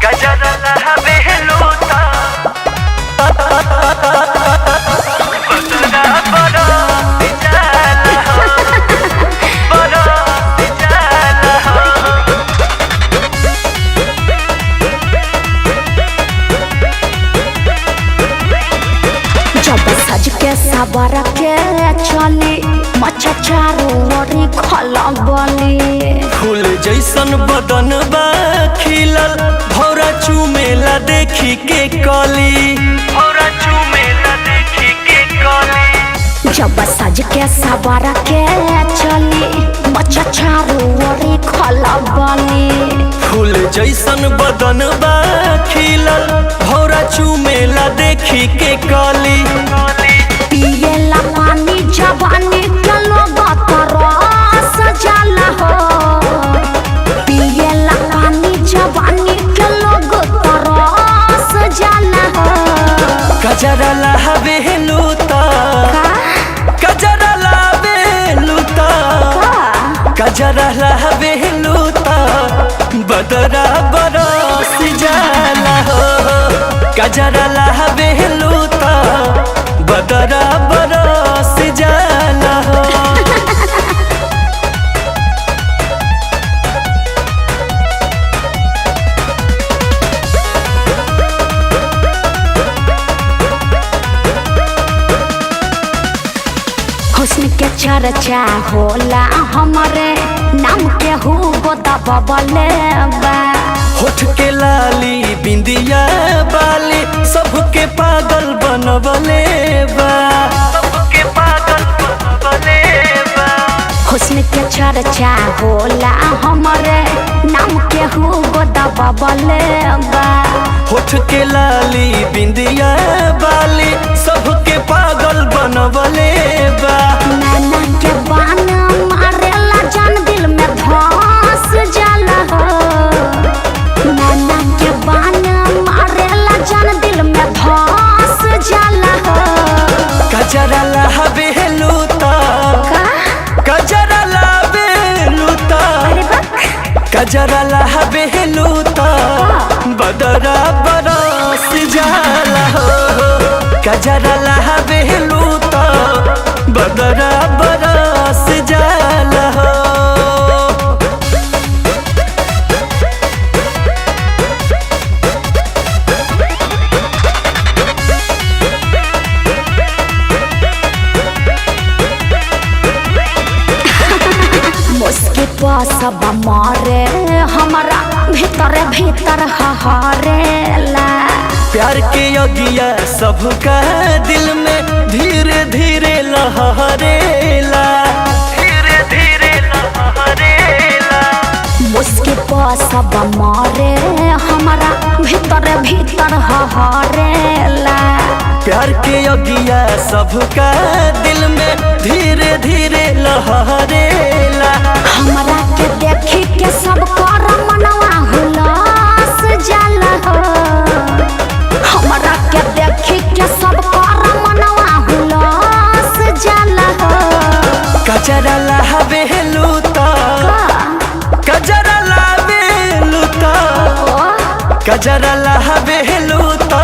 गजरा लहबेलूता बदरा बड़ा जाला हो बड़ा जाला हो। जब सज के सबर के चली मच्छा चारों ओरी खलबली। फूल जैसन बदन बा खिलल भौरा चुमेला देखी के कली भौरा चुमेला देखी के कली। जब सज के सबर के चली मच्छा चारों ओरी खलबली। फूल जैसन बदन बा खिलल भौरा चुमेला देखी के कली। पिएला पानी जवानी के लोग तरस जाला हो। पिएला पानी जवानी के लोग तरस जाला हो। गजरा लहबेलूता गजरा लहबेलूता गजरा लहबेलूता बदरा बरस जाला हो। गजरा लहबेलूता बदरा बरस जाला हो। हुस्न के चर्चा होला हमारे नाम के हु दबले बा। होठ के लाली बिंदिया बाली सबके पागल बनवले बा सबके पागल बनवले बा। हुस्न के चर्चा होला हमारे नाम के हु दबले बा। होठ के लाली बिंदिया बाली सबके पागल बनवले बा। नैना के बान मारेला जान दिल में धस जाला हो। नैना के बान मारेला जान दिल में धस जाला हो। गजरा लहबेलूता गजरा लहबेलूता गजरा लहबेलूता बदरा बरस जाला हो। गजरा लहबेलूता बदरा बरस जाला हो। मुस्की सब मारे हमारा भीतर भीतर हहरेला। प्यार के अगिया सबका दिल में धीरे धीरे लहरेला धीरे धीरे लहरेला। मुस्की सब मारे हमारा भीतर भीतर हहरेला। प्यार के अगिया सबका दिल में धीरे धीरे लहरेला। हमरा के देखी के सब कर मनवा हुलास जाला हो। हमरा के देखी के सब कर मनवा हुलास जाला हो। गजरा लहबेलूता गजरा लहबेलूता गजरा लहबेलूता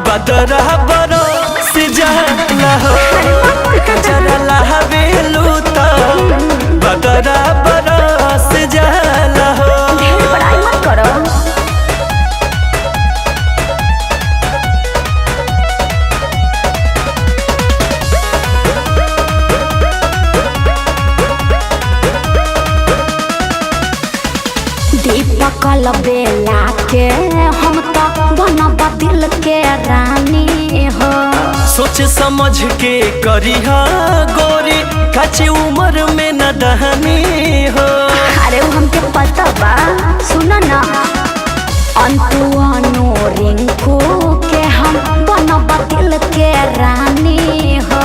बदरा बरस जाला हो। गजरा लहबेलूता बदरा बरस जाला हो। ढेर बड़ाई मत करो। दीपक बेला के हम तो बनब दिल के रानी हो। सोच समझ के करिहा गोरी कच्ची उम्र में न दहनी हो। अरे वो हमके पता बा सुन ना। अंतु अनु रिंकू के हम बनब दिल के रानी हो।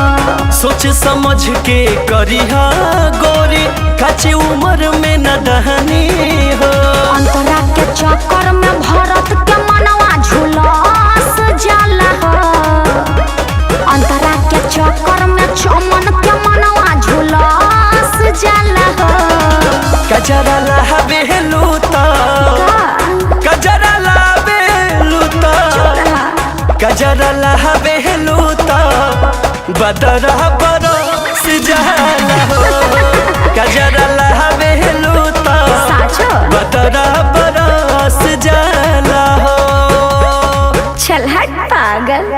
सोच समझ के करिहा गोरी कच्ची उम्र में न दहनी हो। अंतरा के चक्कर में भरत के मनवा झुलस जाला हो। अंतरा के चक्कर में चमन के मनवा झुलस जाला हो। गजरा लहबेलूता गजरा कजरा लहबेलू तो बदरा बरस जाला हो। कजरा लहबेलू तो साचो बदरा बरस जाला हो। चल हट पागल।